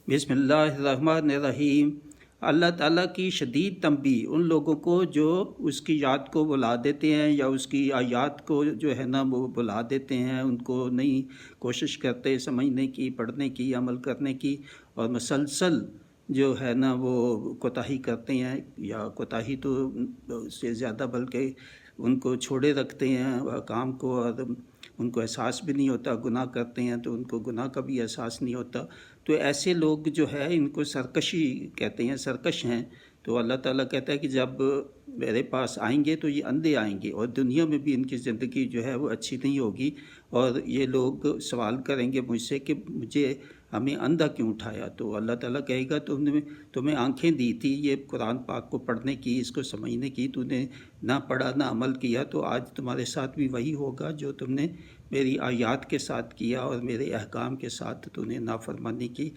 بسم اللہ الرحمن الرحیم۔ اللہ تعالیٰ کی شدید تنبیہ ان لوگوں کو جو اس کی یاد کو بلا دیتے ہیں یا اس کی آیات کو جو ہے نا وہ بلا دیتے ہیں، ان کو نہیں کوشش کرتے سمجھنے کی، پڑھنے کی، عمل کرنے کی، اور مسلسل جو ہے نا وہ کوتاہی کرتے ہیں، یا کوتاہی تو اس سے زیادہ بلکہ ان کو چھوڑے رکھتے ہیں کام کو، اور ان کو احساس بھی نہیں ہوتا، گناہ کرتے ہیں تو ان کو گناہ کا بھی احساس نہیں ہوتا۔ تو ایسے لوگ جو ہے ان کو سرکشی کہتے ہیں، سرکش ہیں۔ تو اللہ تعالیٰ کہتا ہے کہ جب میرے پاس آئیں گے تو یہ اندھے آئیں گے، اور دنیا میں بھی ان کی زندگی جو ہے وہ اچھی نہیں ہوگی، اور یہ لوگ سوال کریں گے مجھ سے کہ مجھے ہمیں اندھا کیوں اٹھایا۔ تو اللہ تعالیٰ کہے گا تمہیں آنکھیں دی تھی یہ قرآن پاک کو پڑھنے کی، اس کو سمجھنے کی، تو نے نہ پڑھا نہ عمل کیا، تو آج تمہارے ساتھ بھی وہی ہوگا جو تم نے میری آیات کے ساتھ کیا اور میرے احکام کے ساتھ تو نے نافرمانی کی۔